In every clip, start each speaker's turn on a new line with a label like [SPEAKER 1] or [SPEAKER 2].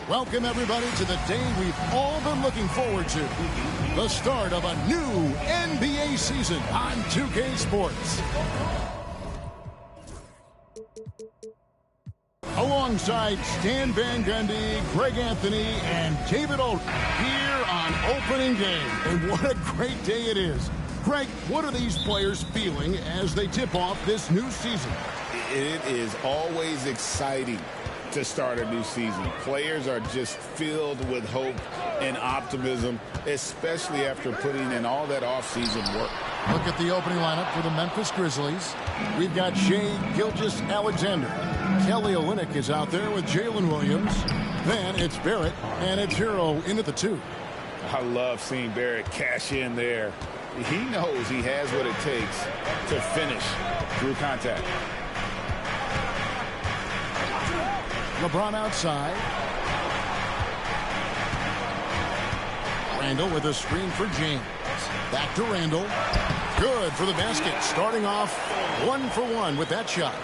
[SPEAKER 1] Welcome, everybody, to the day we've all been looking forward to. The start of a new NBA season on 2K Sports. Alongside Stan Van Gundy, Greg Anthony, and David Oldham here on opening day. And what a great day it is. Greg, what are these players feeling as they tip off this new season?
[SPEAKER 2] It is always exciting to start a new season. Players are just filled with hope and optimism, especially after putting in all that offseason work.
[SPEAKER 1] Look at the opening lineup for the Memphis Grizzlies. We've got Shai Gilgeous-Alexander. Kelly Olynyk is out there with Jalen Williams. Then it's Barrett, and it's Hero into the 2.
[SPEAKER 2] I love seeing Barrett cash in there. He knows he has what it takes to finish through contact.
[SPEAKER 1] LeBron outside. Randall with a screen for James. Back to Randall. Good for the basket. Starting off 1 for 1 with that shot.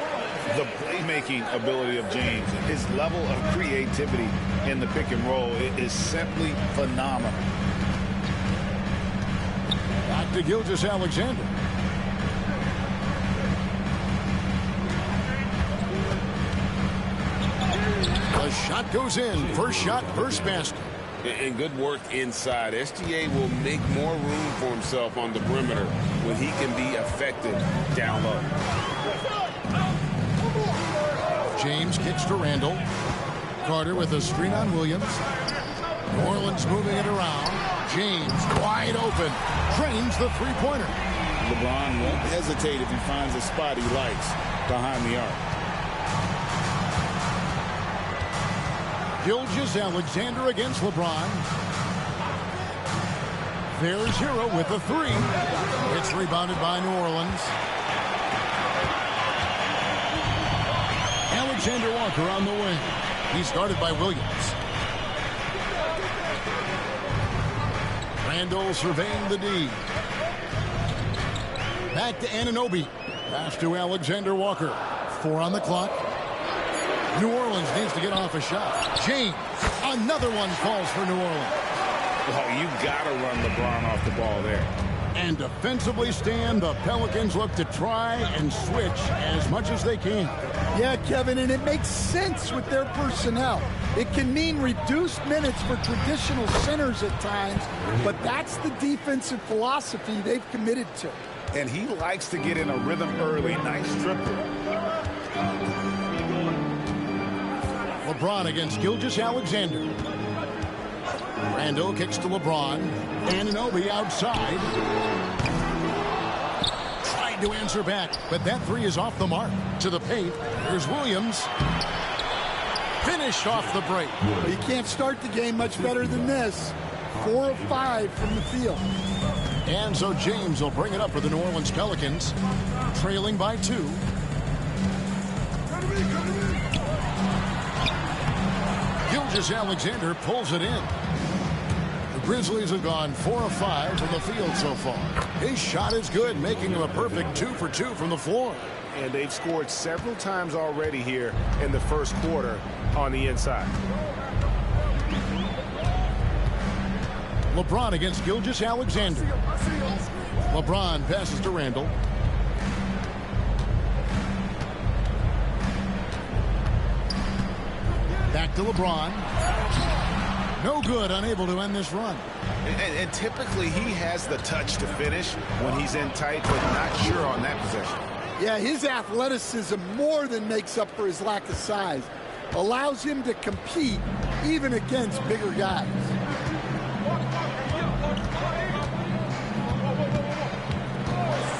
[SPEAKER 2] The playmaking ability of James, his level of creativity in the pick and roll is simply phenomenal.
[SPEAKER 1] Back to Gilgeous-Alexander. The shot goes in. First shot, first basket.
[SPEAKER 3] And good work inside. SGA will make more room for himself on the perimeter when he can be effective down low.
[SPEAKER 1] James kicks to Randall. Carter with a screen on Williams. New Orleans moving it around. James wide open. Drains the three-pointer.
[SPEAKER 2] LeBron won't hesitate if he finds a spot he likes behind the arc.
[SPEAKER 1] Gilgeous-Alexander against LeBron. There's Hero with the 3. It's rebounded by New Orleans. Alexander Walker on the wing. He's guarded by Williams. Randall surveying the D. Back to Anunoby. Pass to Alexander Walker. 4 on the clock. New Orleans needs to get off a shot. James, another one falls for New Orleans.
[SPEAKER 2] Oh, you got to run LeBron off the ball there.
[SPEAKER 1] And defensively, Stan, the Pelicans look to try and switch as much as they can.
[SPEAKER 4] Yeah, Kevin, and it makes sense with their personnel. It can mean reduced minutes for traditional centers at times, but that's the defensive philosophy they've committed to.
[SPEAKER 2] And he likes to get in a rhythm early. Nice triple.
[SPEAKER 1] LeBron against Gilgeous-Alexander. Randall kicks to LeBron. Anunoby outside. Tried to answer back, but that 3 is off the mark. To the paint. Here's Williams. Finished off the break.
[SPEAKER 4] Well, you can't start the game much better than this. 4 of 5 from the field.
[SPEAKER 1] And so James will bring it up for the New Orleans Pelicans. Trailing by 2. Gilgeous-Alexander pulls it in. The Grizzlies have gone 4 of 5 from the field so far. His shot is good, making him a perfect 2 for 2 from the floor.
[SPEAKER 5] And they've scored several times already here in the first quarter on the inside.
[SPEAKER 1] LeBron against Gilgeous-Alexander. LeBron passes to Randall. Back to LeBron. No good, unable to end this run.
[SPEAKER 2] And typically he has the touch to finish when he's in tight, but not sure on that possession.
[SPEAKER 4] Yeah, his athleticism more than makes up for his lack of size. Allows him to compete even against bigger guys.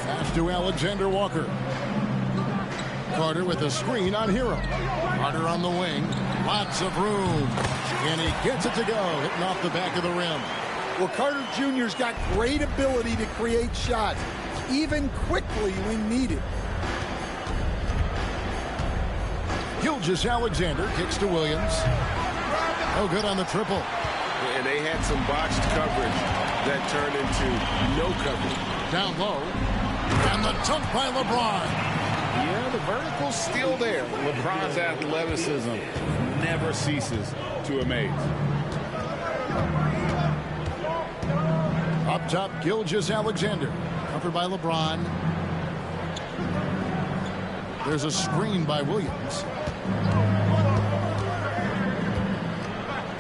[SPEAKER 1] Pass to Alexander Walker. Carter with a screen on Hero. Carter on the wing. Lots of room. And he gets it to go, hitting off the back of the rim.
[SPEAKER 4] Well, Carter Jr.'s got great ability to create shots, even quickly when needed.
[SPEAKER 1] Gilgeous-Alexander kicks to Williams. No good on the triple.
[SPEAKER 3] And they had some botched coverage that turned into no coverage.
[SPEAKER 1] Down low. And the dunk by LeBron.
[SPEAKER 2] Yeah, the vertical's still there. LeBron's athleticism never ceases to to amaze.
[SPEAKER 1] Up top, Gilgeous-Alexander. Covered by LeBron. There's a screen by Williams.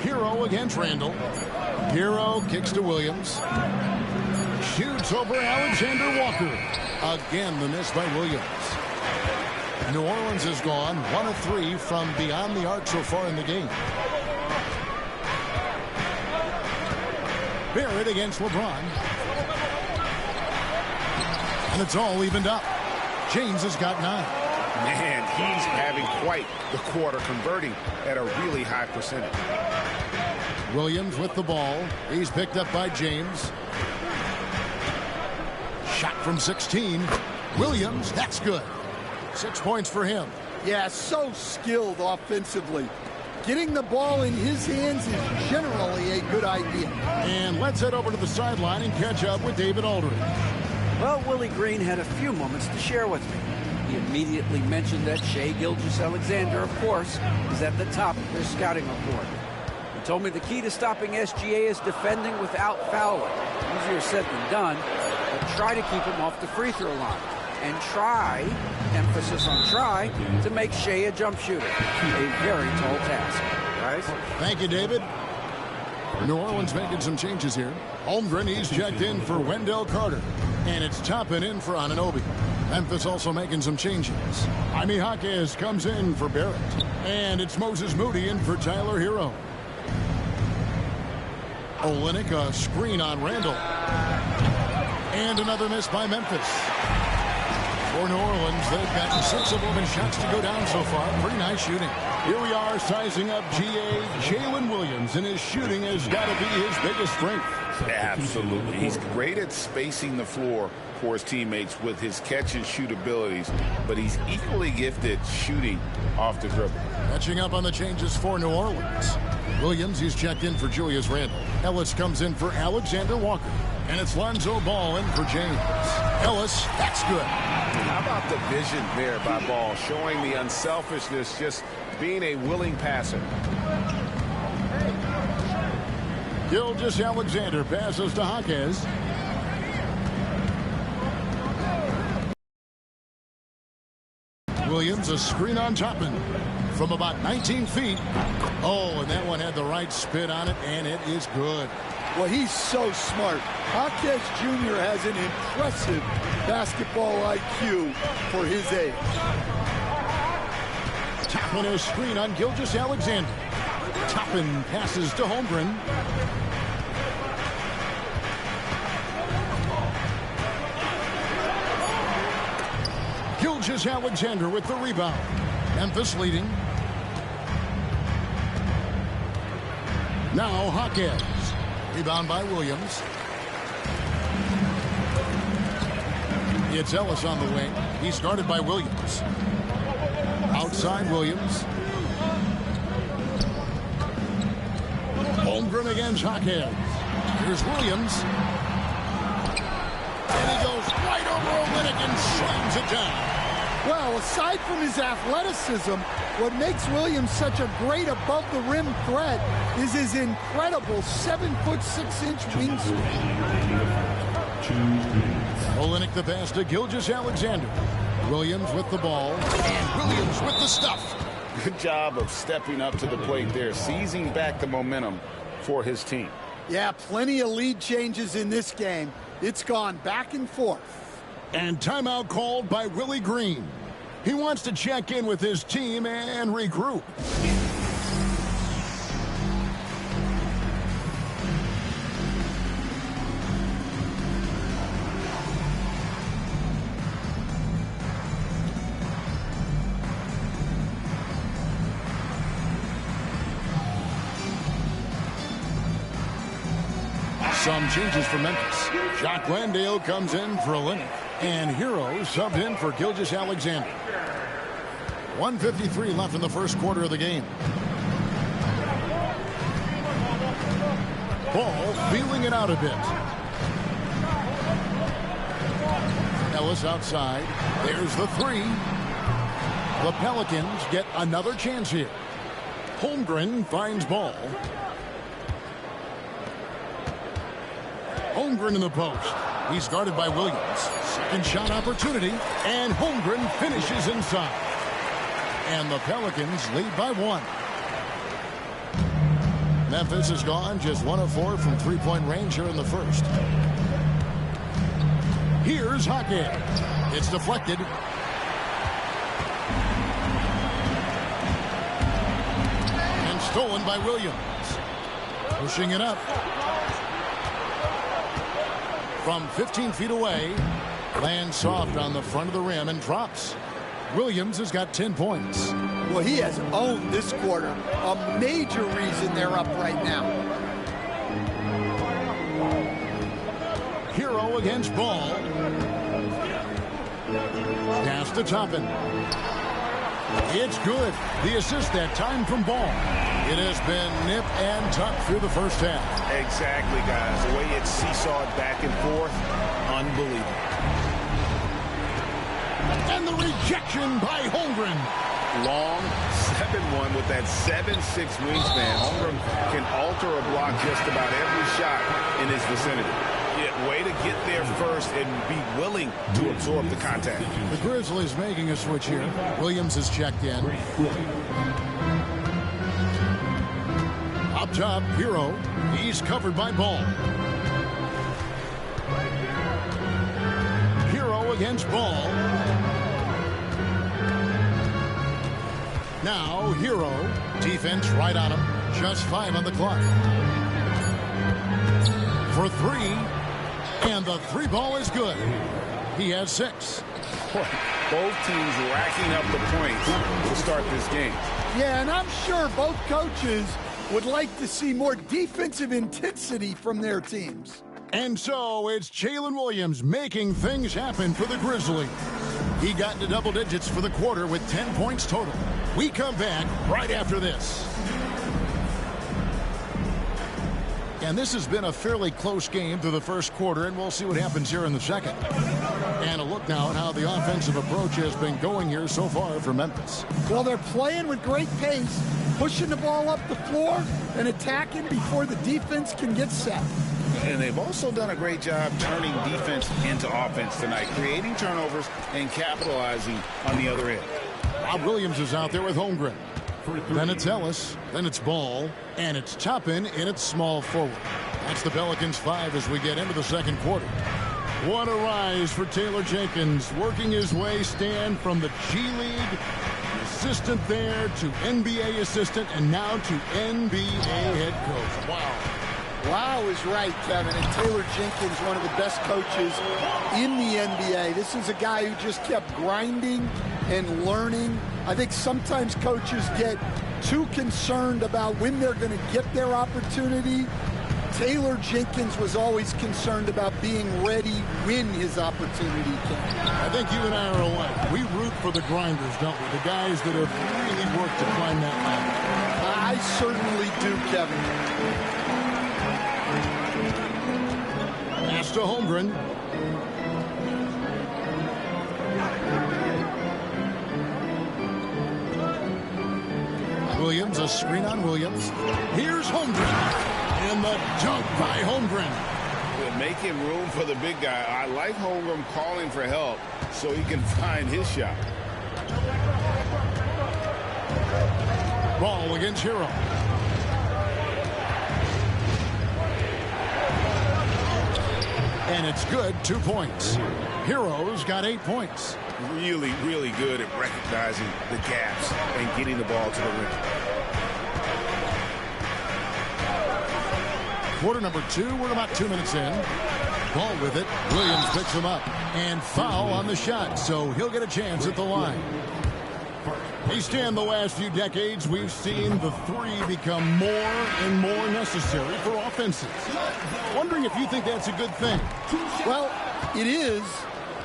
[SPEAKER 1] Hero against Randall. Hero kicks to Williams. Shoots over Alexander Walker. Again, the miss by Williams. New Orleans has gone 1 of 3 from beyond the arc so far in the game. Barrett against LeBron. And it's all evened up. James has got 9.
[SPEAKER 5] Man, he's having quite the quarter, converting at a really high percentage.
[SPEAKER 1] Williams with the ball. He's picked up by James. Shot from 16. Williams, that's good. 6 points for him.
[SPEAKER 4] Yeah, so skilled offensively. Getting the ball in his hands is generally a good idea.
[SPEAKER 1] And let's head over to the sideline and catch up with David Aldridge.
[SPEAKER 6] Well, Willie Green had a few moments to share with me. He immediately mentioned that Shai Gilgeous-Alexander, of course, is at the top of their scouting report. He told me the key to stopping SGA is defending without fouling. Easier said than done, but try to keep him off the free throw line. And try, emphasis on try, to make Shai a jump shooter. A very tall task. Guys?
[SPEAKER 1] Thank you, David. New Orleans making some changes here. Holmgren, he's checked in for Wendell Carter. And it's Toppin in for Anunoby. Memphis also making some changes. Jaime Jaquez comes in for Barrett. And it's Moses Moody in for Tyler Hero. Olynyk, a screen on Randall. And another miss by Memphis. For New Orleans, they've gotten 6 of 11 shots to go down so far. Pretty nice shooting. Here we are sizing up GA Jalen Williams, and his shooting has got to be his biggest strength.
[SPEAKER 2] Absolutely. He's great at spacing the floor for his teammates with his catch and shoot abilities, but he's equally gifted shooting off the dribble.
[SPEAKER 1] Catching up on the changes for New Orleans. Williams, he's checked in for Julius Randle. Ellis comes in for Alexander Walker. And it's Lonzo Ball in for James. Ellis, that's good.
[SPEAKER 5] How about the vision there by Ball, showing the unselfishness, just being a willing passer.
[SPEAKER 1] Gilgeous-Alexander passes to Jaquez. Williams, a screen on Toppin from about 19 feet. Oh, and that one had the right spin on it, and it is good.
[SPEAKER 4] Well, he's so smart. Jaquez Jr. has an impressive basketball IQ for his age.
[SPEAKER 1] Toppin, a screen on Gilgeous-Alexander. Toppin passes to Holmgren. Gilgeous-Alexander with the rebound. Memphis leading. Now Jaquez. Rebound by Williams. It's Ellis on the wing. He's guarded by Williams. Outside Williams. Holmgren against Jaquez. Here's Williams. And he goes right over Olynyk and slams it down.
[SPEAKER 4] Well, aside from his athleticism, what makes Williams such a great above-the-rim threat is his incredible 7'6" wingspan.
[SPEAKER 1] Olynyk the pass to Gilgeous-Alexander. Williams with the ball. And Williams with the stuff.
[SPEAKER 2] Good job of stepping up to the plate there, seizing back the momentum for his team.
[SPEAKER 4] Yeah, plenty of lead changes in this game. It's gone back and forth.
[SPEAKER 1] And timeout called by Willie Green. He wants to check in with his team and regroup. Some changes for Memphis. Jacques Landale comes in for Olynyk. And Hero subbed in for Gilgeous-Alexander. 1:53 left in the first quarter of the game. Ball feeling it out a bit. Ellis outside. There's the three. The Pelicans get another chance here. Holmgren finds Ball. Holmgren in the post. He's guarded by Williams. Second shot opportunity, and Holmgren finishes inside. And the Pelicans lead by 1. Memphis has gone just 1 of 4 from three-point range here in the first. Here's Hockey. It's deflected. And stolen by Williams. Pushing it up. From 15 feet away, lands soft on the front of the rim and drops. Williams has got 10 points.
[SPEAKER 4] Well, he has owned this quarter. A major reason they're up right now.
[SPEAKER 1] Hero against Ball. Pass to Toppin. It's good. The assist that time from Ball. It has been nip and tuck through the first half.
[SPEAKER 5] Exactly, guys. The way it's seesawed back and forth, unbelievable.
[SPEAKER 1] And the rejection by Holmgren.
[SPEAKER 2] Long 7-1 with that 7'6" wingspan. Holmgren can alter a block just about every shot in his vicinity. Yeah, way to get there first and be willing to absorb the contact.
[SPEAKER 1] The Grizzlies making a switch here. Williams is checked in. Up top, Hero. He's covered by Ball. Hero against Ball. Now, Hero. Defense right on him. Just 5 on the clock. For 3. And the 3 ball is good. He has 6.
[SPEAKER 2] Both teams racking up the points to start this game.
[SPEAKER 4] Yeah, and I'm sure both coaches would like to see more defensive intensity from their teams.
[SPEAKER 1] And so it's Jalen Williams making things happen for the Grizzlies. He got into double digits for the quarter with 10 points total. We come back right after this. And this has been a fairly close game through the first quarter, and we'll see what happens here in the second. And a look now at how the offensive approach has been going here so far for Memphis.
[SPEAKER 4] Well, they're playing with great pace, pushing the ball up the floor and attacking before the defense can get set.
[SPEAKER 2] And they've also done a great job turning defense into offense tonight, creating turnovers and capitalizing on the other end.
[SPEAKER 1] Bob Williams is out there with Holmgren. Then it's Ellis, then it's Ball, and it's Toppin in its small forward. That's the Pelicans 5 as we get into the second quarter. What a rise for Taylor Jenkins, working his way, Stan, from the G League assistant there to NBA assistant and now to NBA head coach. Wow.
[SPEAKER 4] Wow is right, Kevin. And Taylor Jenkins, one of the best coaches in the NBA. This is a guy who just kept grinding and learning. I think sometimes coaches get too concerned about when they're going to get their opportunity. Taylor Jenkins was always concerned about being ready when his opportunity came.
[SPEAKER 1] I think you and I are alike. We root for the grinders, don't we? The guys that have really worked to climb that ladder.
[SPEAKER 4] I certainly do, Kevin.
[SPEAKER 1] Pass to Holmgren. Williams, a screen on Williams. Here's Holmgren. And the dunk by Holmgren.
[SPEAKER 2] We're making room for the big guy. I like Holmgren calling for help so he can find his shot.
[SPEAKER 1] Ball against Hero. And it's good, 2 points. Hero's got 8 points.
[SPEAKER 2] Really, really good at recognizing the gaps and getting the ball to the rim.
[SPEAKER 1] Quarter number 2, we're about 2 minutes in. Ball with it. Williams picks him up. And foul on the shot, so he'll get a chance at the line. Hey, Stan, the last few decades, we've seen the 3 become more and more necessary for offenses. Wondering if you think that's a good thing.
[SPEAKER 4] Well, it is,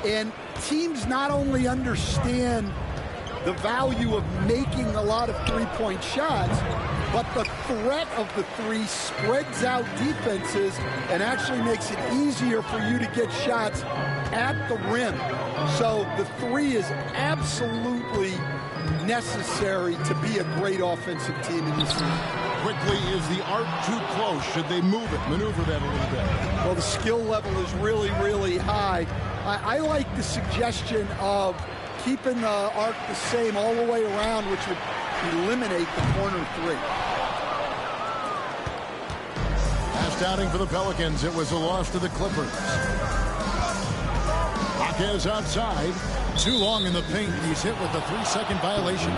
[SPEAKER 4] and teams not only understand the value of making a lot of three-point shots, but the threat of the 3 spreads out defenses and actually makes it easier for you to get shots at the rim. So the 3 is absolutely necessary to be a great offensive team in this league.
[SPEAKER 1] Quickly, is the arc too close? Should they move it, maneuver that a little bit?
[SPEAKER 4] Well, the skill level is really, really high. I like the suggestion of keeping the arc the same all the way around, which would eliminate the corner three.
[SPEAKER 1] Last outing for the Pelicans. It was a loss to the Clippers. Hawkes outside. Too long in the paint. He's hit with a 3-second violation.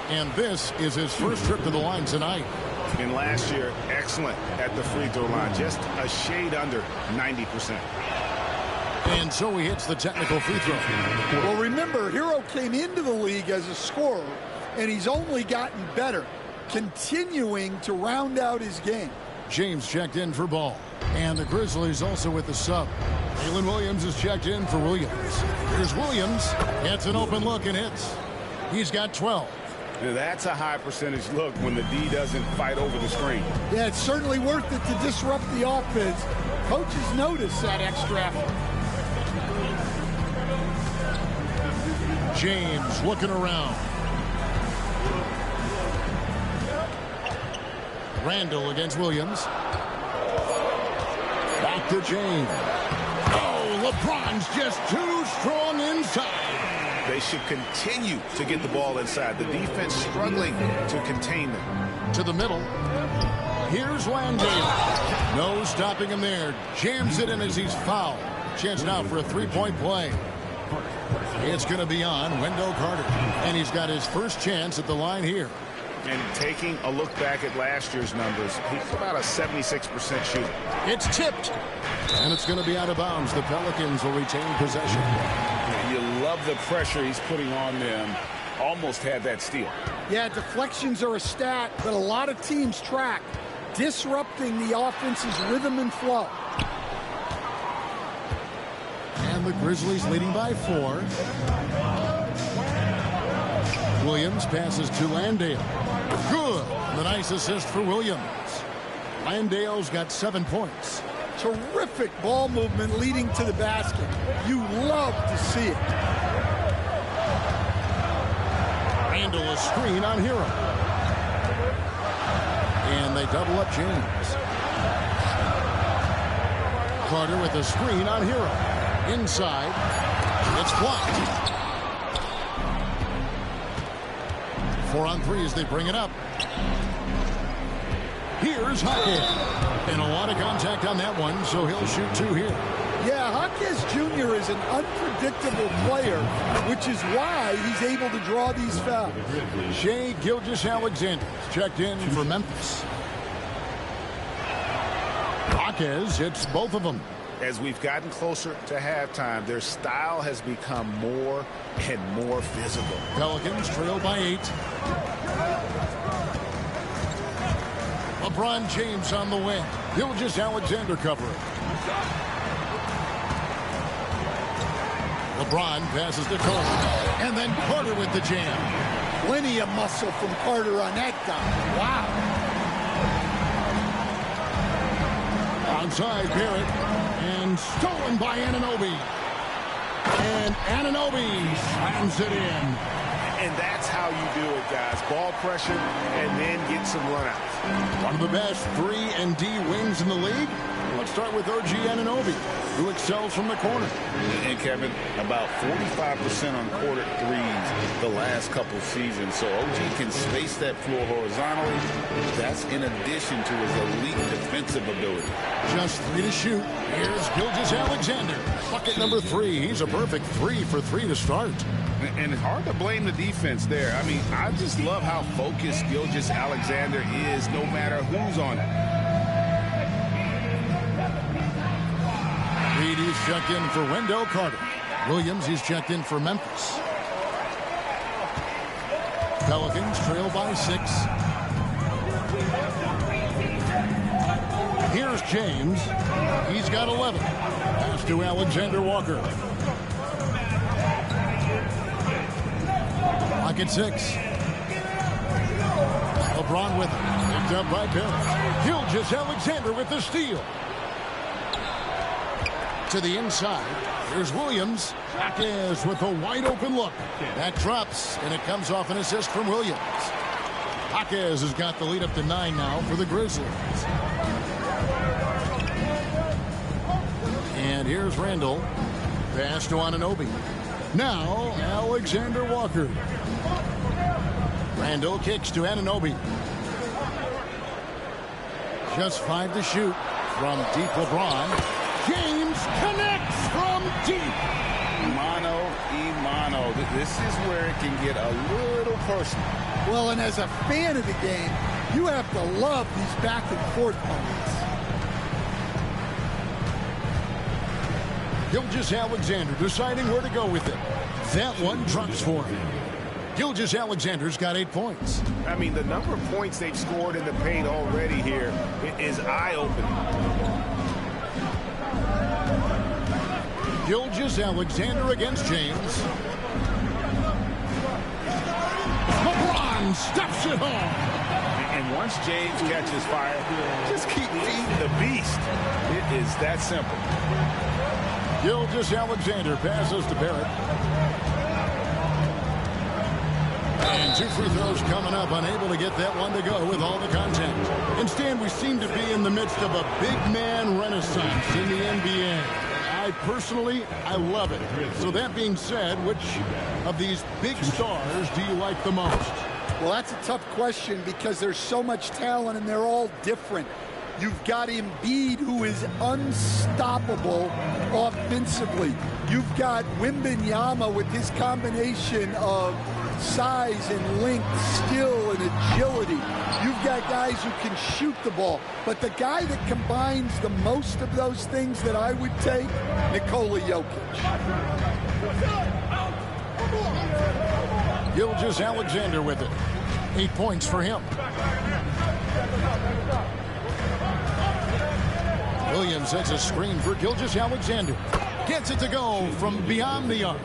[SPEAKER 1] And this is his first trip to the line tonight.
[SPEAKER 5] And last year, excellent at the free throw line, just a shade under 90%.
[SPEAKER 1] And so he hits the technical free throw.
[SPEAKER 4] Well, remember, Hero came into the league as a scorer, and he's only gotten better, continuing to round out his game.
[SPEAKER 1] James checked in for Ball. And the Grizzlies also with the sub. Jalen Williams is checked in for Williams. Here's Williams. Gets an open look and hits. He's got 12.
[SPEAKER 2] That's a high percentage look when the D doesn't fight over the screen.
[SPEAKER 4] Yeah, it's certainly worth it to disrupt the offense. Coaches notice that extra effort.
[SPEAKER 1] James looking around. Randall against Williams. Back to James. Oh, LeBron's just too strong inside.
[SPEAKER 5] They should continue to get the ball inside. The defense struggling to contain them.
[SPEAKER 1] To the middle. Here's Landale. No stopping him there. Jams it in as he's fouled. Chance now for a three-point play. It's going to be on Wendell Carter. And he's got his first chance at the line here.
[SPEAKER 5] And taking a look back at last year's numbers, he's about a 76% shooter.
[SPEAKER 1] It's tipped. And it's going to be out of bounds. The Pelicans will retain possession.
[SPEAKER 2] You love the pressure he's putting on them. Almost had that steal.
[SPEAKER 4] Yeah, deflections are a stat that a lot of teams track, disrupting the offense's rhythm and flow.
[SPEAKER 1] And the Grizzlies leading by 4. Williams passes to Landale. Good. The nice assist for Williams. Landale's got 7 points.
[SPEAKER 4] Terrific ball movement leading to the basket. You love to see it.
[SPEAKER 1] Randall a screen on Hero. And they double up James. Carter with a screen on Hero. Inside. It's blocked. 4 on 3 as they bring it up. Here's Hawkes. And a lot of contact on that one, so he'll shoot 2 here.
[SPEAKER 4] Yeah, Hawkes Jr. is an unpredictable player, which is why he's able to draw these fouls.
[SPEAKER 1] Shai Gilgeous-Alexander checked in for Memphis. Hawkes hits both of them.
[SPEAKER 5] As we've gotten closer to halftime, their style has become more and more physical.
[SPEAKER 1] Pelicans trail by 8. LeBron James on the wing. Gilgeous-Alexander covering. LeBron passes to Carter. And then Carter with the jam.
[SPEAKER 4] Plenty of muscle from Carter on that guy. Wow.
[SPEAKER 1] Outside Barrett. And stolen by Anunoby. And Anunoby slams it in.
[SPEAKER 5] And that's how you do it, guys. Ball pressure and then get some runouts.
[SPEAKER 1] One of the best 3 and D wings in the league. Let's start with OG Anunoby, who excels from the corner.
[SPEAKER 2] And Kevin, about 45% on quarter threes the last couple seasons. So OG can space that floor horizontally. That's in addition to his elite defensive ability.
[SPEAKER 1] Just 3 to shoot. Here's Gilgeous-Alexander. Bucket number 3. He's a perfect 3 for 3 to start.
[SPEAKER 2] And it's hard to blame the defense there. I mean, I just love how focused Gilgeous-Alexander is no matter who's on it.
[SPEAKER 1] Reed is checked in for Wendell Carter. Williams is checked in for Memphis. Pelicans trail by 6. Here's James. He's got 11. Pass to Alexander Walker. Clock at 6. LeBron with him. Picked up by Barrett. Gilgeous-Alexander with the steal. To the inside. Here's Williams. Jaquez with a wide open look. That drops, and it comes off an assist from Williams. Jaquez has got the lead up to 9 now for the Grizzlies. And here's Randall. Pass to Anunoby. Now, Alexander Walker. Randall kicks to Anunoby. Just 5 to shoot from deep LeBron. James connects from deep.
[SPEAKER 2] Mano y mano. This is where it can get a little personal.
[SPEAKER 4] Well, and as a fan of the game, you have to love these back and forth moments.
[SPEAKER 1] Gilgeous-Alexander deciding where to go with it. That one drops for him. Gilgeous-Alexander's got 8 points.
[SPEAKER 5] I mean, the number of points they've scored in the paint already here is eye-opening.
[SPEAKER 1] Gilgeous-Alexander against James. LeBron steps it home.
[SPEAKER 5] And once James catches fire, just keep feeding the beast. It is that simple.
[SPEAKER 1] Gilgeous-Alexander passes to Barrett. And 2 free throws coming up, unable to get that one to go with all the contact. Instead, we seem to be in the midst of a big man renaissance in the NBA. I love it. So that being said, which of these big stars do you like the most?
[SPEAKER 4] Well, that's a tough question because there's so much talent and they're all different. You've got Embiid, who is unstoppable offensively. You've got Wembanyama with his combination of size and length, skill and agility. You've got guys who can shoot the ball. But the guy that combines the most of those things that I would take, Nikola Jokic.
[SPEAKER 1] Gilgeous-Alexander with it. 8 points for him. Williams sets a screen for Gilgeous-Alexander. Gets it to go from beyond the arc.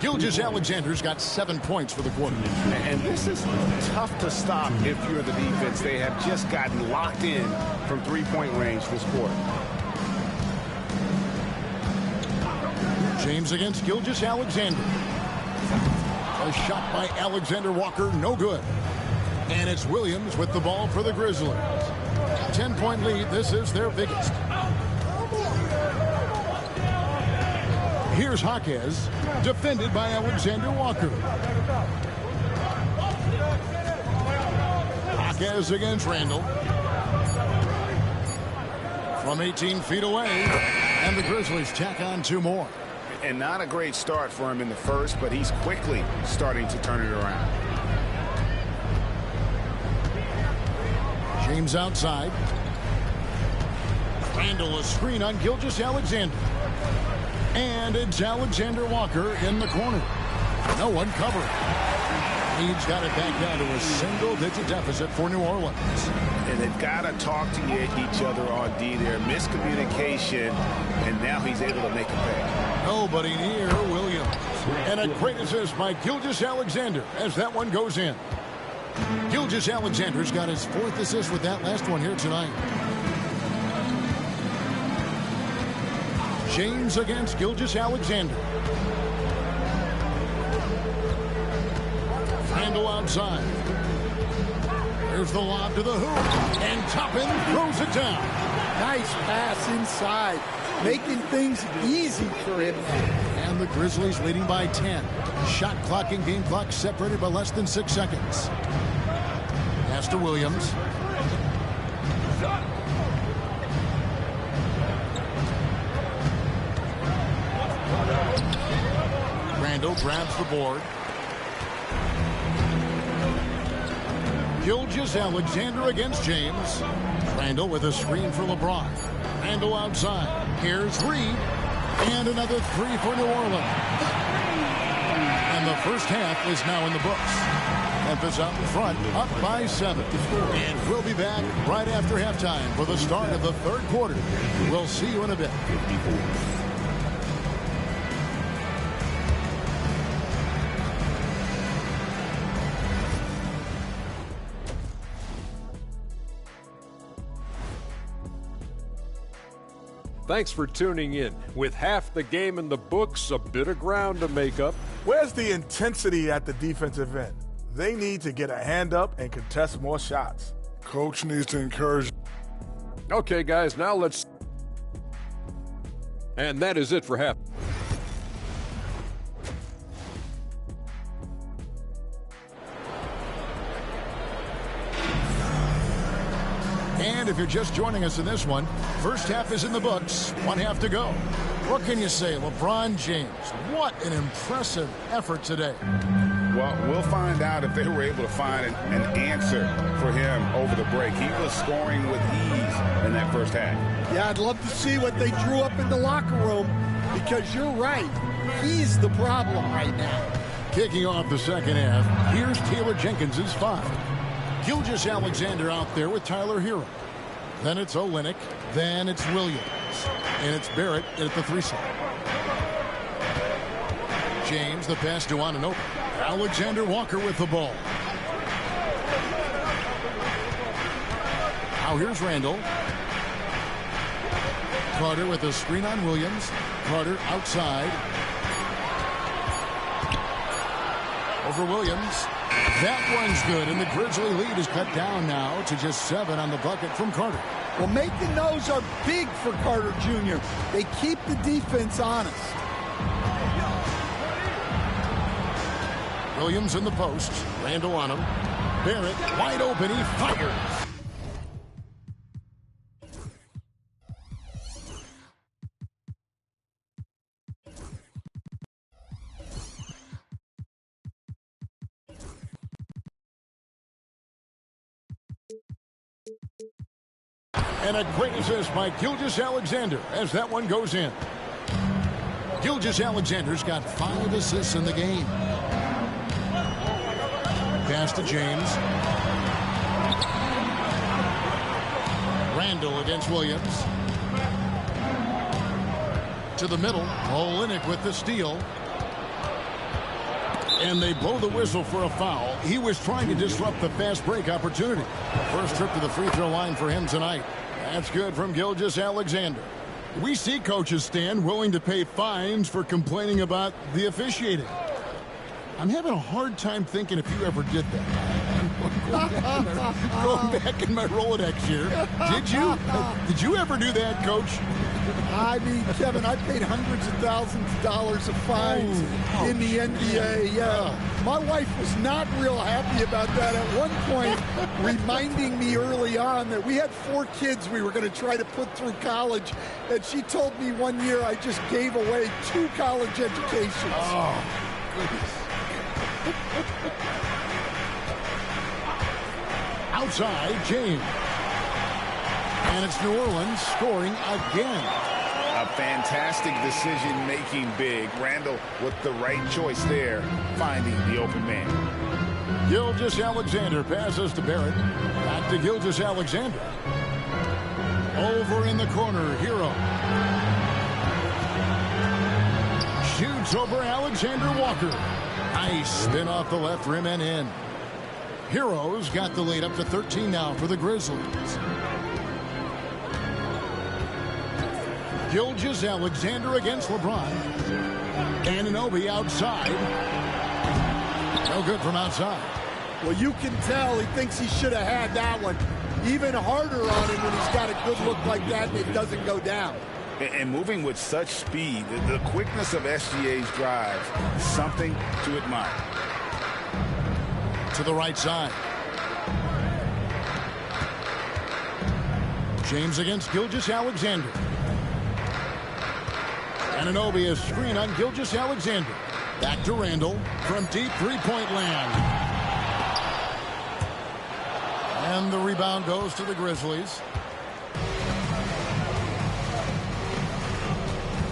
[SPEAKER 1] Gilgeous-Alexander's got 7 points for the quarter.
[SPEAKER 5] And this is tough to stop if you're the defense. They have just gotten locked in from three-point range this quarter.
[SPEAKER 1] James against Gilgeous-Alexander. A shot by Alexander Walker, no good. And it's Williams with the ball for the Grizzlies. 10-point lead, this is their biggest. Here's Jaquez, defended by Alexander Walker. Jaquez against Randall. From 18 feet away, and the Grizzlies tack on 2 more.
[SPEAKER 5] And not a great start for him in the first, but he's quickly starting to turn it around.
[SPEAKER 1] James outside. Randall a screen on Gilgeous-Alexander. And it's Alexander Walker in the corner. No one covering. He's got it back down to a single-digit deficit for New Orleans.
[SPEAKER 5] And they've got to talk to each other on D there. Miscommunication, and now he's able to make a pay.
[SPEAKER 1] Nobody near Williams. And a great assist by Gilgeous-Alexander as that one goes in. Gilgeous-Alexander's got his 4th assist with that last one here tonight. James against Gilgeous-Alexander. Randall outside. There's the lob to the hoop. And Toppin throws it down.
[SPEAKER 4] Nice pass inside, making things easy for him.
[SPEAKER 1] And the Grizzlies leading by 10. Shot clock and game clock separated by less than 6 seconds. Pass to Williams. Randall grabs the board. Gilgeous-Alexander against James. Randall with a screen for LeBron. Randall outside. Here's Reed. And another 3 for New Orleans. And the first half is now in the books. Memphis out in front, up by 7. And we'll be back right after halftime for the start of the 3rd quarter. We'll see you in a bit.
[SPEAKER 7] Thanks for tuning in. With half the game in the books, a bit of ground to make up.
[SPEAKER 8] Where's the intensity at the defensive end? They need to get a hand up and contest more shots.
[SPEAKER 9] Coach needs to encourage.
[SPEAKER 7] Okay, guys, now let's... And that is it for half.
[SPEAKER 1] And if you're just joining us in this one, first half is in the books, 1 half to go. What can you say, LeBron James? What an impressive effort today.
[SPEAKER 2] Well, we'll find out if they were able to find an answer for him over the break. He was scoring with ease in that first half.
[SPEAKER 4] Yeah, I'd love to see what they drew up in the locker room, because you're right. He's the problem right now.
[SPEAKER 1] Kicking off the second half, here's Taylor Jenkins' 5. Gilgeous-Alexander out there with Tyler Hero. Then it's Olynyk. Then it's Williams. And it's Barrett at the 3 slot. James, the pass to Anunoby. Alexander Walker with the ball. Now here's Randall. Carter with a screen on Williams. Carter outside. Over Williams. That one's good, and the Grizzly lead is cut down now to just 7 on the bucket from Carter.
[SPEAKER 4] Well, making those are big for Carter Jr. They keep the defense honest.
[SPEAKER 1] Williams in the post. Randall on him. Barrett wide open. He fires. And a great assist by Gilgeous-Alexander as that one goes in. Gilgeous-Alexander's got 5 assists in the game. Pass to James. Randall against Williams. To the middle. Olynyk with the steal. And they blow the whistle for a foul. He was trying to disrupt the fast break opportunity. First trip to the free throw line for him tonight. That's good from Gilgeous-Alexander. We see coaches, Stan, willing to pay fines for complaining about the officiating. I'm having a hard time thinking if you ever did that. Going back in my Rolodex here. Did you? Did you ever do that, Coach?
[SPEAKER 4] I mean, Kevin, I paid hundreds of thousands of dollars of fines in the NBA. Yeah. My wife was not real happy about that at one point, reminding me early on that we had 4 kids we were going to try to put through college. And she told me one year I just gave away 2 college educations.
[SPEAKER 1] Oh, goodness. Outside, James. And it's New Orleans scoring again.
[SPEAKER 2] A fantastic decision-making big. Randall with the right choice there, finding the open man.
[SPEAKER 1] Gilgeous-Alexander passes to Barrett. Back to Gilgeous-Alexander. Over in the corner, Hero. Shoots over Alexander Walker. Nice spin off the left rim and in. Hero's got the lead up to 13 now for the Grizzlies. Gilgeous-Alexander against LeBron. Anunoby outside. No good from outside.
[SPEAKER 4] Well, you can tell he thinks he should have had that one. Even harder on him when he's got a good look like that and it doesn't go down.
[SPEAKER 2] And moving with such speed, the quickness of SGA's drives is something to admire.
[SPEAKER 1] To the right side. James against Gilgeous-Alexander. Anunoby is screen on Gilgeous-Alexander. Back to Randall from deep three-point land. And the rebound goes to the Grizzlies.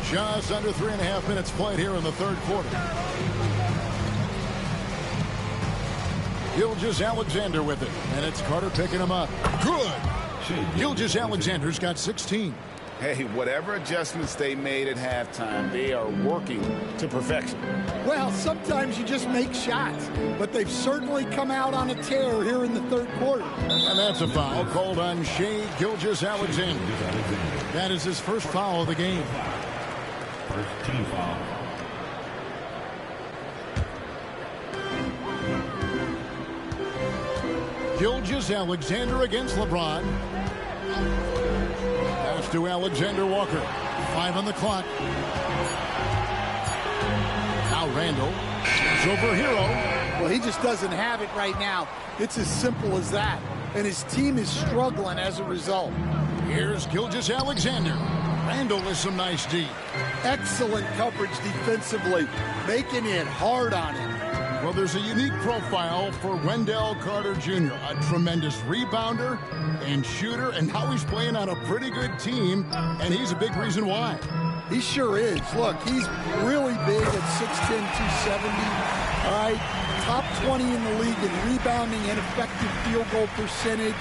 [SPEAKER 1] Just under 3.5 minutes played here in the third quarter. Gilgeous-Alexander with it, and it's Carter picking him up. Good! Gilgeous-Alexander's got 16.
[SPEAKER 2] Hey, whatever adjustments they made at halftime, they are working to perfection.
[SPEAKER 4] Well, sometimes you just make shots, but they've certainly come out on a tear here in the third quarter.
[SPEAKER 1] And that's a foul called on Shai Gilgeous-Alexander. That is his first foul of the game.
[SPEAKER 10] First team foul.
[SPEAKER 1] Gilgeous-Alexander against LeBron. Pass to Alexander Walker. 5 on the clock. Now Randall. It's over Hero.
[SPEAKER 4] Well, he just doesn't have it right now. It's as simple as that. And his team is struggling as a result.
[SPEAKER 1] Here's Gilgeous-Alexander. Randall with some nice D.
[SPEAKER 4] Excellent coverage defensively, making it hard on him.
[SPEAKER 1] Well, there's a unique profile for Wendell Carter Jr., a tremendous rebounder and shooter, and now he's playing on a pretty good team, and he's a big reason why.
[SPEAKER 4] He sure is. Look, he's really big at 6'10", 270. All right, top 20 in the league in rebounding and effective field goal percentage.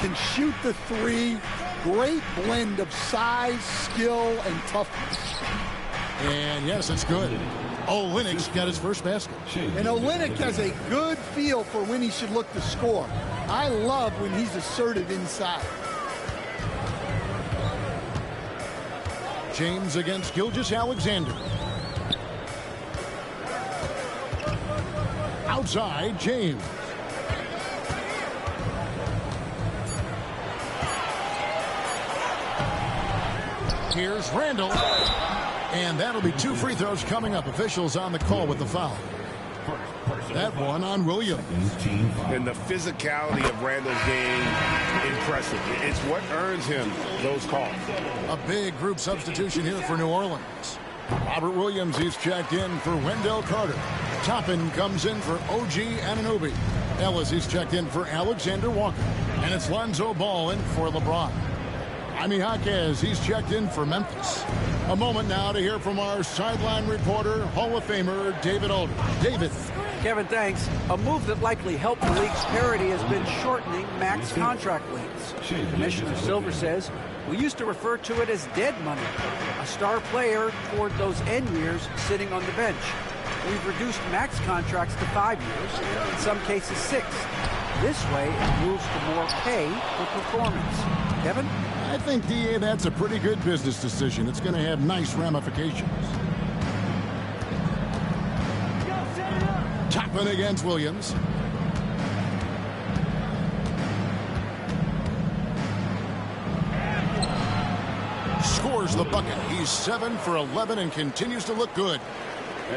[SPEAKER 4] Can shoot the three. Great blend of size, skill, and toughness.
[SPEAKER 1] And yes, it's good. Olynyk's got his first basket.
[SPEAKER 4] And Olynyk has a good feel for when he should look to score. I love when he's assertive inside.
[SPEAKER 1] James against Gilgeous-Alexander. Outside, James. Here's Randall. And that'll be 2 free throws coming up. Officials on the call with the foul. That one on Williams.
[SPEAKER 5] And the physicality of Randall's game, impressive. It's what earns him those calls.
[SPEAKER 1] A big group substitution here for New Orleans. Robert Williams, he's checked in for Wendell Carter. Toppin comes in for OG Anunoby. Ellis, he's checked in for Alexander Walker. And it's Lonzo Ball in for LeBron. Jaime Jaquez, he's checked in for Memphis. A moment now to hear from our sideline reporter, Hall of Famer David Aldridge. David.
[SPEAKER 6] Kevin, thanks. A move that likely helped the league's parity has been shortening max contract lengths. Commissioner Silver says, we used to refer to it as dead money, a star player toward those end years sitting on the bench. We've reduced max contracts to 5 years, in some cases 6. This way, it moves to more pay for performance. Kevin?
[SPEAKER 1] I think, DA, that's a pretty good business decision. It's going to have nice ramifications. Toppin against Williams. Scores the bucket. He's 7 for 11 and continues to look good.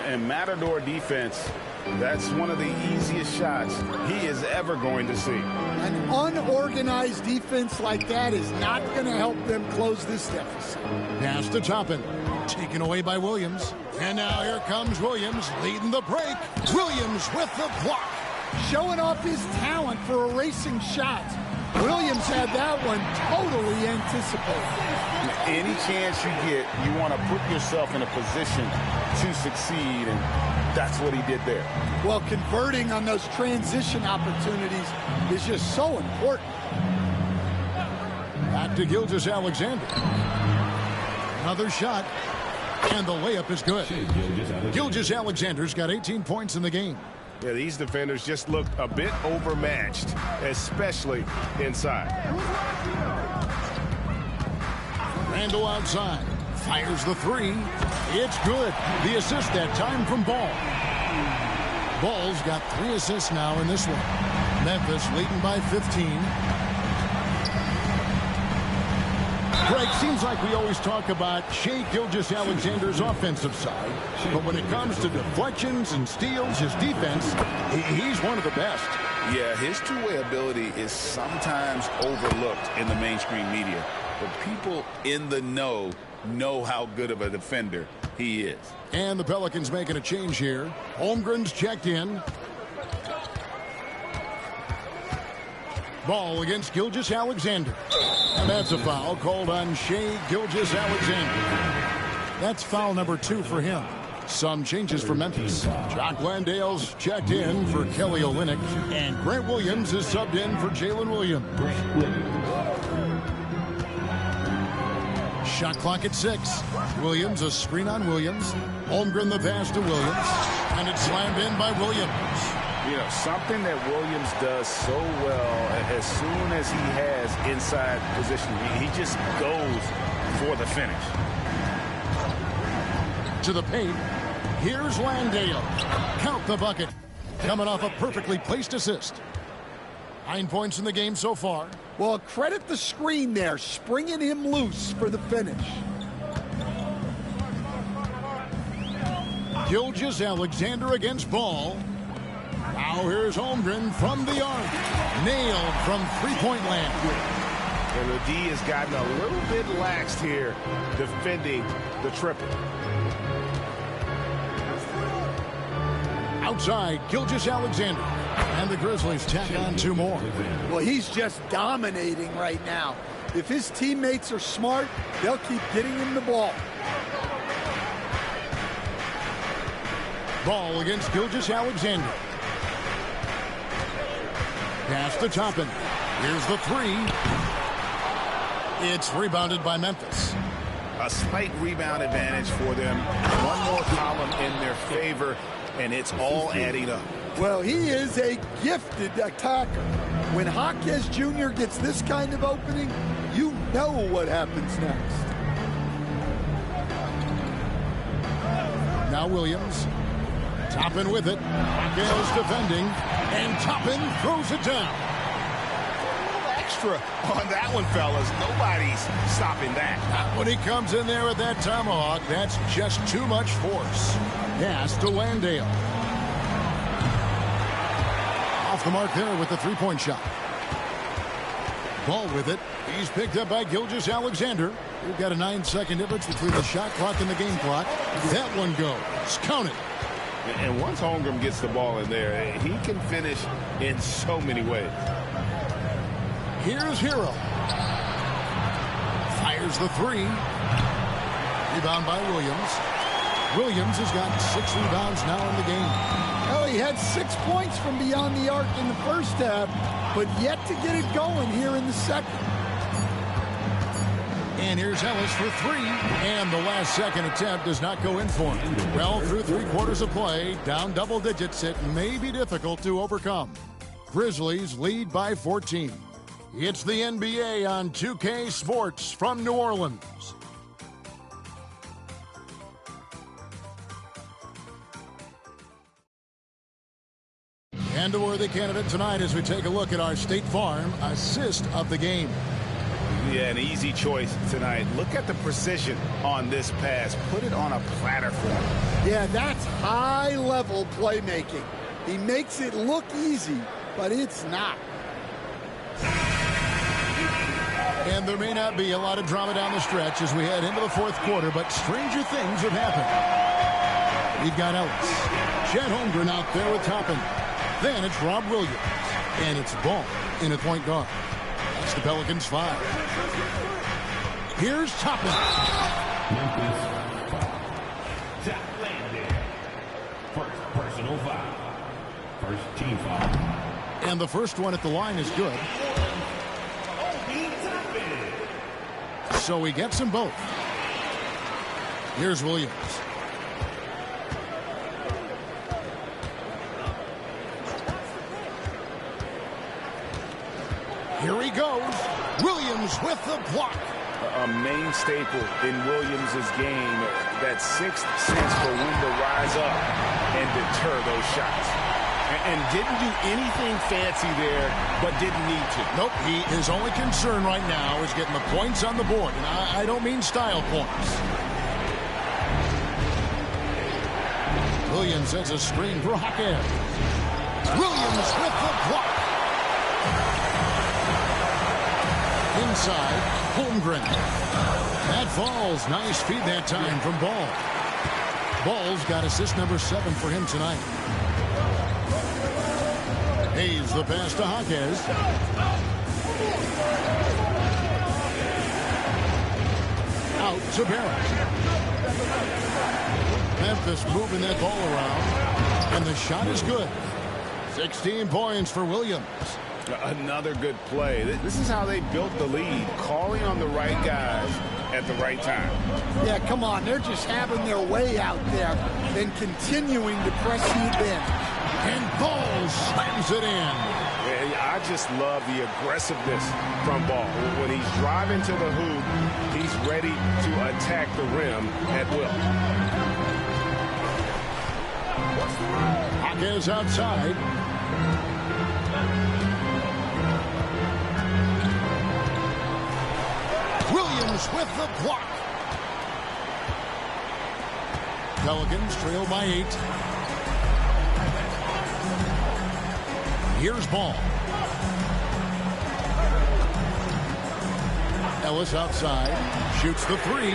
[SPEAKER 5] And Matador defense, that's one of the easiest shots he is ever going to see.
[SPEAKER 4] An unorganized defense like that is not going to help them close this deficit.
[SPEAKER 1] Pass to Toppin. Taken away by Williams. And now here comes Williams leading the break. Williams with the block.
[SPEAKER 4] Showing off his talent for erasing shots. Williams had that one totally anticipated.
[SPEAKER 2] Any chance you get, you want to put yourself in a position to succeed, and that's what he did there.
[SPEAKER 4] Well, converting on those transition opportunities is just so important.
[SPEAKER 1] Back to Gilgeous-Alexander. Another shot, and the layup is good. Gilgeous-Alexander's got 18 points in the game.
[SPEAKER 5] Yeah, these defenders just looked a bit overmatched, especially inside.
[SPEAKER 1] Randall outside. Fires the three. It's good. The assist that time from Ball. Ball's got 3 assists now in this one. Memphis leading by 15. Greg, seems like we always talk about Shai Gilgeous-Alexander's offensive side, but when it comes to deflections and steals, his defense, he's one of the best.
[SPEAKER 2] Yeah, his two-way ability is sometimes overlooked in the mainstream media, but people in the know how good of a defender he is.
[SPEAKER 1] And the Pelicans making a change here. Holmgren's checked in. Ball against Gilgeous-Alexander. And that's a foul called on Shai Gilgeous-Alexander. That's foul number 2 for him. Some changes for Memphis. Jock Landale's checked in for Kelly Olynyk. And Grant Williams is subbed in for Jalen Williams. Shot clock at 6. Williams, a screen on Williams. Holmgren the pass to Williams. And it's slammed in by Williams.
[SPEAKER 5] You know, something that Williams does so well, as soon as he has inside position, he just goes the finish.
[SPEAKER 1] To the paint. Here's Landale. Count the bucket. Coming off a perfectly placed assist. 9 points in the game so far.
[SPEAKER 4] Well, credit the screen there, springing him loose for the finish.
[SPEAKER 1] Gilgeous-Alexander against Ball. Now here's Holmgren from the arc. Nailed from three-point land.
[SPEAKER 5] And the D has gotten a little bit laxed here defending the triple.
[SPEAKER 1] Outside, Gilgeous-Alexander. And the Grizzlies tack on 2 more.
[SPEAKER 4] Well, he's just dominating right now. If his teammates are smart, they'll keep getting him the ball.
[SPEAKER 1] Ball against Gilgeous-Alexander. Pass to Toppin. Here's the 3. It's rebounded by Memphis.
[SPEAKER 5] A slight rebound advantage for them. One more column in their favor, and it's all adding up.
[SPEAKER 4] Well, he is a gifted attacker. When Jaquez Jr. gets this kind of opening, you know what happens next.
[SPEAKER 1] Now Williams. Toppin with it. Jaquez defending. And Toppin throws it down.
[SPEAKER 5] Extra on that one, fellas. Nobody's stopping that.
[SPEAKER 1] Not when he comes in there with that tomahawk. That's just too much force. Pass to Landale. Off the mark there with the three-point shot. Ball with it. He's picked up by Gilgeous-Alexander. We've got a 9-second difference between the shot clock and the game clock. That one goes. Count it.
[SPEAKER 5] And once Holmgren gets the ball in there, he can finish in so many ways.
[SPEAKER 1] Here's Hero. Fires the 3. Rebound by Williams. Williams has got 6 rebounds now in the game.
[SPEAKER 4] Well, he had 6 points from beyond the arc in the first half, but yet to get it going here in the second.
[SPEAKER 1] And here's Ellis for 3. And the last second attempt does not go in for him. Well, through 3 quarters of play, down double digits, it may be difficult to overcome. Grizzlies lead by 14. It's the NBA on 2K Sports from New Orleans. And a worthy candidate tonight as we take a look at our State Farm assist of the game.
[SPEAKER 5] Yeah, an easy choice tonight. Look at the precision on this pass. Put it on a platter for him.
[SPEAKER 4] Yeah, that's high-level playmaking. He makes it look easy, but it's not.
[SPEAKER 1] And there may not be a lot of drama down the stretch as we head into the 4th quarter, but stranger things have happened. We've got Ellis. Chet Holmgren out there with Toppin. Then it's Rob Williams. And it's Ball in at point guard. That's the Pelicans 5. Here's Toppin.
[SPEAKER 10] Memphis foul. Jack Landale. First personal foul. First team foul.
[SPEAKER 1] And the first one at the line is good. So he gets them both. Here's Williams. Here he goes. Williams with the block.
[SPEAKER 5] A main staple in Williams' game, that 6th sense for when to rise up and deter those shots. And didn't do anything fancy there, but didn't need to.
[SPEAKER 1] Nope, his only concern right now is getting the points on the board. And I don't mean style points. Williams has a screen for Jaquez. Williams with the block. Inside, Holmgren. That falls. Nice feed that time from Ball. Ball's got assist number 7 for him tonight. Hayes the pass to Jaquez. Out to Barrett. Memphis moving that ball around. And the shot is good. 16 points for Williams.
[SPEAKER 5] Another good play. This is how they built the lead, calling on the right guys at the right time.
[SPEAKER 4] Yeah, come on. They're just having their way out there and continuing to press the advantage.
[SPEAKER 1] And Ball slams it in.
[SPEAKER 5] I just love the aggressiveness from Ball. When he's driving to the hoop, He's ready to attack the rim at will.
[SPEAKER 1] Jaquez outside. Williams with the block. Pelicans trail by 8. Here's Ball. Ellis outside. Shoots the 3.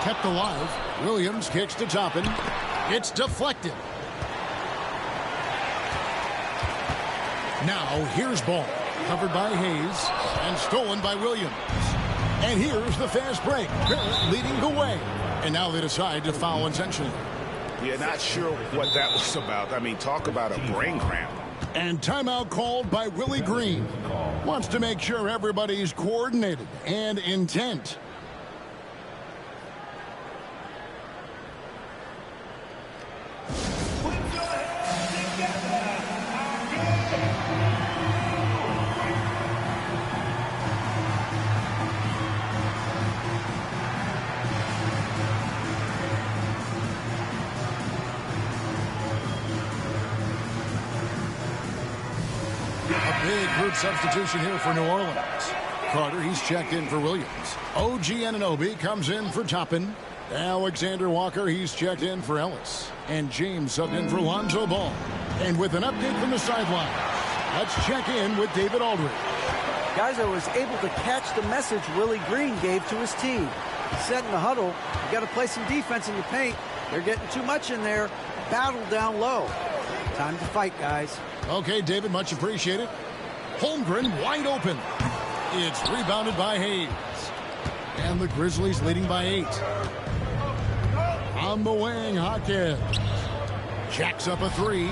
[SPEAKER 1] Kept alive. Williams kicks to Toppin. It's deflected. Now here's Ball. Covered by Hayes. And stolen by Williams. And here's the fast break. Barrett leading the way. And now they decide to foul intentionally.
[SPEAKER 5] Yeah, not sure what that was about. I mean, talk about a brain cramp.
[SPEAKER 1] And timeout called by Willie Green. Wants to make sure everybody's coordinated and intent. Big group substitution here for New Orleans. Carter, he's checked in for Williams. OG Anunoby comes in for Toppin. Alexander Walker, he's checked in for Ellis. And James subbed in for Lonzo Ball. And with an update from the sideline, let's check in with David Aldridge.
[SPEAKER 6] Guys, I was able to catch the message Willie Green gave to his team. He said in the huddle, you got to play some defense in the paint. They're getting too much in there. Battle down low. Time to fight, guys.
[SPEAKER 1] Okay, David, much appreciated. Holmgren wide open. It's rebounded by Hayes. And the Grizzlies leading by 8. On the wing, Jaquez. Jacks up a 3.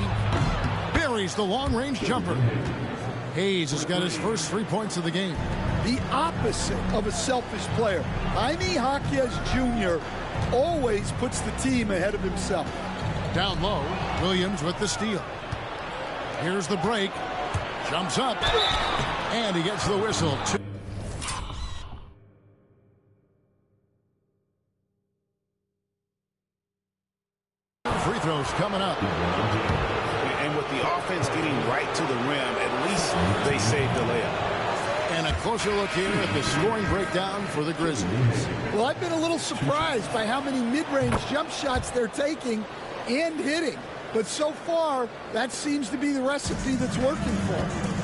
[SPEAKER 1] Buries the long-range jumper. Hayes has got his first 3 points of the game.
[SPEAKER 4] The opposite of a selfish player. Jaime Jaquez Jr. always puts the team ahead of himself.
[SPEAKER 1] Down low, Williams with the steal. Here's the break. Jumps up. And he gets the whistle. Free throws coming up.
[SPEAKER 5] And with the offense getting right to the rim, at least they saved the layup.
[SPEAKER 1] And a closer look here at the scoring breakdown for the Grizzlies.
[SPEAKER 4] Well, I've been a little surprised by how many mid-range jump shots they're taking and hitting. But so far, that seems to be the recipe that's working for them.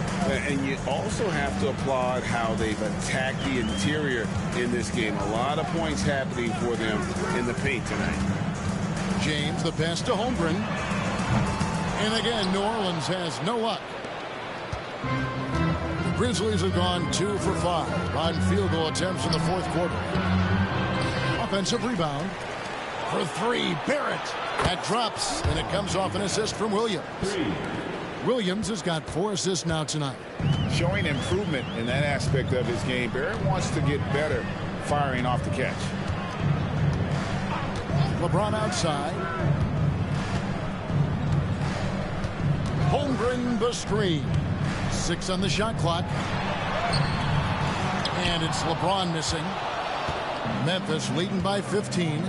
[SPEAKER 3] And you also have to applaud how they've attacked the interior in this game. A lot of points happening for them in the paint tonight.
[SPEAKER 1] James, the pass to Holmgren. And again, New Orleans has no luck. The Grizzlies have gone 2 for 5 on field goal attempts in the fourth quarter. Offensive rebound for 3. Barrett. That drops, and it comes off an assist from Williams. Williams has got 4 assists now tonight.
[SPEAKER 2] Showing improvement in that aspect of his game. Barrett wants to get better firing off the catch.
[SPEAKER 1] LeBron outside. Holmgren the screen. 6 on the shot clock. And it's LeBron missing. Memphis leading by 15.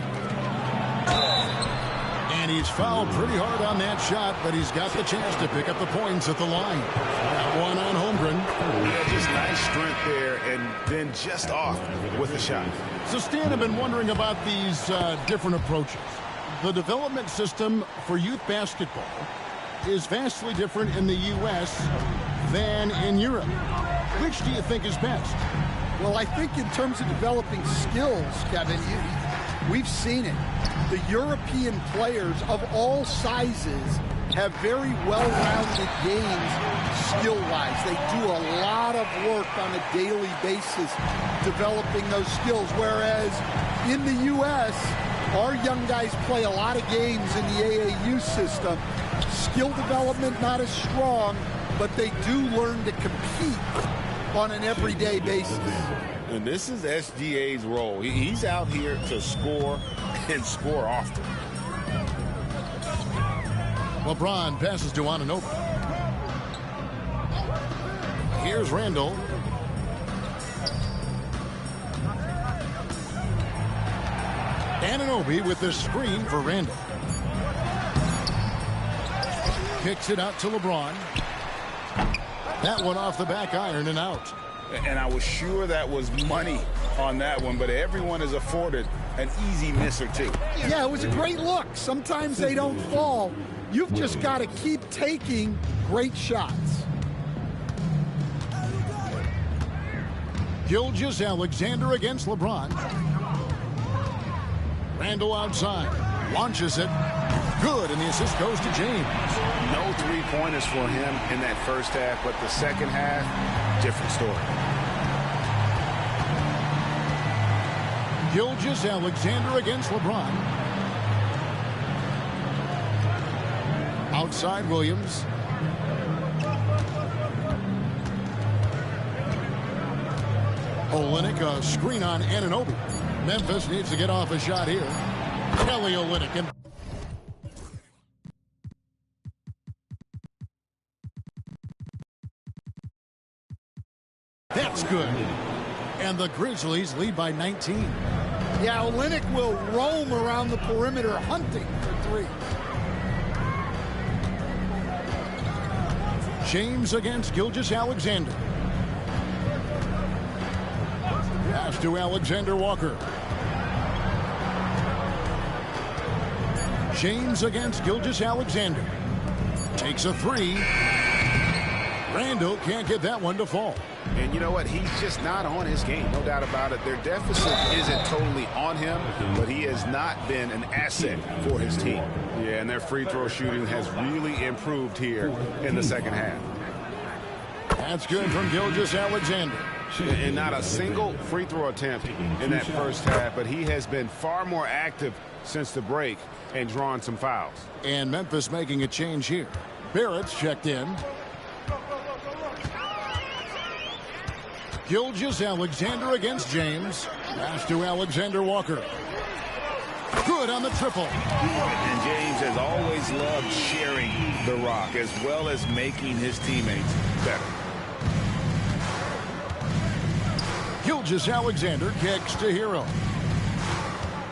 [SPEAKER 1] And he's fouled pretty hard on that shot, but he's got the chance to pick up the points at the line. That one on Holmgren.
[SPEAKER 5] Yeah, just nice strength there, and then just off with the shot.
[SPEAKER 1] So, Stan, I've been wondering about these different approaches. The development system for youth basketball is vastly different in the U.S. than in Europe. Which do you think is best?
[SPEAKER 4] Well, I think in terms of developing skills, Kevin, we've seen it. The European players of all sizes have very well-rounded games skill-wise. They do a lot of work on a daily basis developing those skills, whereas in the U.S., our young guys play a lot of games in the AAU system. Skill development not as strong, but they do learn to compete on an everyday basis.
[SPEAKER 3] And this is SGA's role. He's out here to score and score often.
[SPEAKER 1] LeBron passes to Anunoby. Here's Randall. Anunoby with the screen for Randall. Kicks it out to LeBron. That one off the back iron and out.
[SPEAKER 3] And I was sure that was money on that one, but everyone is afforded an easy miss or two.
[SPEAKER 4] Yeah, it was a great look. Sometimes they don't fall. You've just got to keep taking great shots.
[SPEAKER 1] Gilgeous-Alexander against LeBron. Randall outside. Launches it. Good, and the assist goes to James.
[SPEAKER 3] No three-pointers for him in that first half, but the second half, different story.
[SPEAKER 1] Gilgeous-Alexander against LeBron. Outside Williams. Olynyk, a screen on Anunoby. Memphis needs to get off a shot here. Kelly Olynyk. And that's good. And the Grizzlies lead by 19.
[SPEAKER 4] Yeah, Olynyk will roam around the perimeter hunting for three.
[SPEAKER 1] James against Gilgeous-Alexander. Pass to Alexander Walker. James against Gilgeous-Alexander. Takes a three. Randall can't get that one to fall.
[SPEAKER 3] And you know what? He's just not on his game. No doubt about it. Their deficit isn't totally on him, but he has not been an asset for his team. Yeah, and their free throw shooting has really improved here in the second half.
[SPEAKER 1] That's good from Gilgeous-Alexander.
[SPEAKER 3] And not a single free throw attempt in that first half, but he has been far more active since the break and drawn some fouls.
[SPEAKER 1] And Memphis making a change here. Barrett's checked in. Gilgeous-Alexander against James. Pass to Alexander Walker. Good on the triple.
[SPEAKER 3] And James has always loved sharing the rock as well as making his teammates better.
[SPEAKER 1] Gilgeous-Alexander kicks to Hero.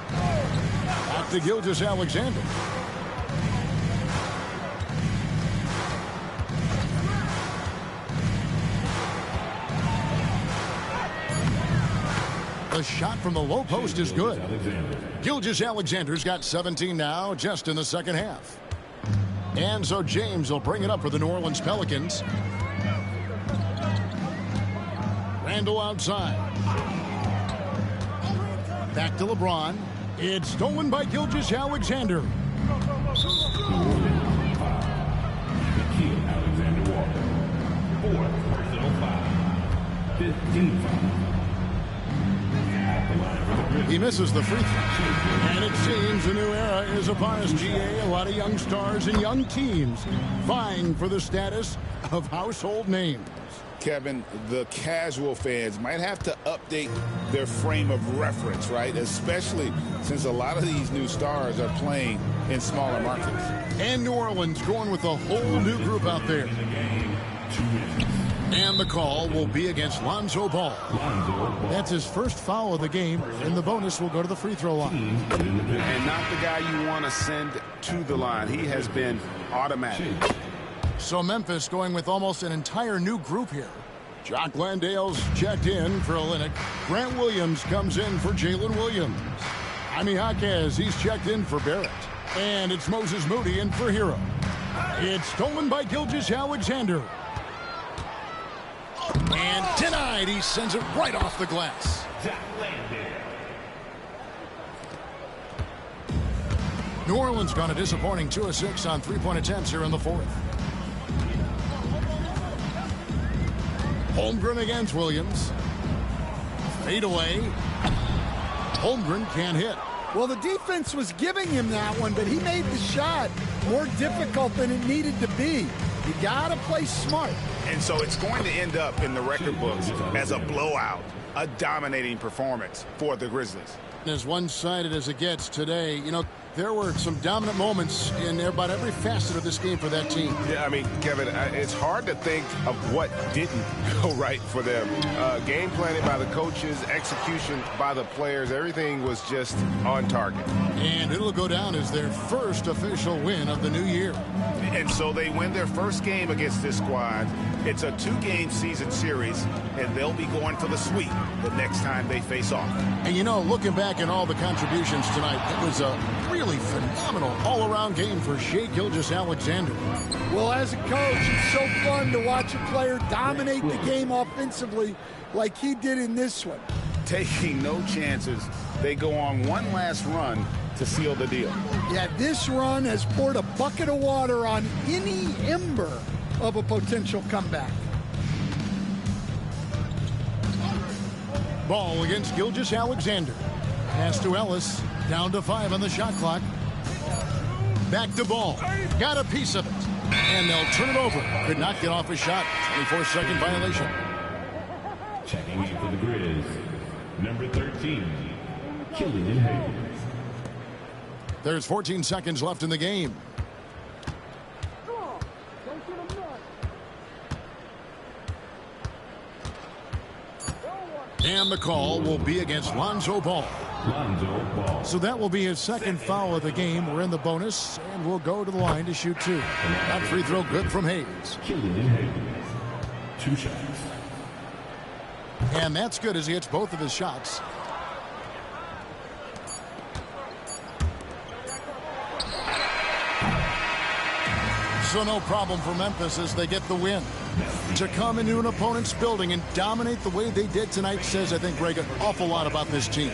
[SPEAKER 1] Back to Gilgeous-Alexander. The shot from the low post is good. Gilgeous-Alexander's got 17 now, just in the second half. And so James will bring it up for the New Orleans Pelicans. Randall outside. Back to LeBron. It's stolen by Gilgeous-Alexander.
[SPEAKER 10] Alexander Walker. 4th personal foul. 15 foul.
[SPEAKER 1] He misses the free throw. And it seems a new era is upon us, GA. A lot of young stars and young teams vying for the status of household names.
[SPEAKER 2] Kevin, the casual fans might have to update their frame of reference, right? Especially since a lot of these new stars are playing in smaller markets.
[SPEAKER 1] And New Orleans going with a whole new group out there. And the call will be against Lonzo Ball. That's his first foul of the game, and the bonus will go to the free throw line.
[SPEAKER 3] And not the guy you want to send to the line. He has been automatic.
[SPEAKER 1] So Memphis going with almost an entire new group here. Jock Landale's checked in for Olynyk. Grant Williams comes in for Jalen Williams. Jaime Jaquez, he's checked in for Barrett. And it's Moses Moody in for Hero. It's stolen by Gilgeous-Alexander. And denied. He sends it right off the glass. New Orleans gone a disappointing 2 of 6 on three-point attempts here in the fourth. Holmgren against Williams. Fade away. Holmgren can't hit.
[SPEAKER 4] Well, the defense was giving him that one, but he made the shot more difficult than it needed to be. You got to play smart.
[SPEAKER 2] And so it's going to end up in the record books as a blowout.
[SPEAKER 3] a dominating performance for the Grizzlies.
[SPEAKER 1] As one-sided as it gets today, you know, there were some dominant moments in about every facet of this game for that team.
[SPEAKER 5] Yeah, I mean, Kevin, it's hard to think of what didn't go right for them. Game planning by the coaches, execution by the players, everything was just on target.
[SPEAKER 1] And it'll go down as their first official win of the new year.
[SPEAKER 3] And so they win their first game against this squad. It's a 2-game season series, and they'll be going for the sweep the next time they face off.
[SPEAKER 1] And, you know, looking back at all the contributions tonight, it was a really phenomenal all-around game for Shai Gilgeous-Alexander.
[SPEAKER 4] Well, as a coach, it's so fun to watch a player dominate the game offensively like he did in this one.
[SPEAKER 3] Taking no chances, they go on one last run to seal the deal.
[SPEAKER 4] Yeah, this run has poured a bucket of water on any ember of a potential comeback.
[SPEAKER 1] Ball against Gilgeous-Alexander. Pass to Ellis. Down to 5 on the shot clock. Back to Ball. Got a piece of it. And they'll turn it over. Could not get off a shot. 24-second violation.
[SPEAKER 10] Checking in for the Grizz, number 13, Killian Hayes.
[SPEAKER 1] There's 14 seconds left in the game. And the call will be against Lonzo Ball. So that will be his second foul of the game. We're in the bonus, and we'll go to the line to shoot 2. That free throw good from Hayes.
[SPEAKER 10] Killian Hayes, 2 shots.
[SPEAKER 1] And that's good as he hits both of his shots. So no problem for Memphis as they get the win. To come into an opponent's building and dominate the way they did tonight says, I think, Greg, an awful lot about this team.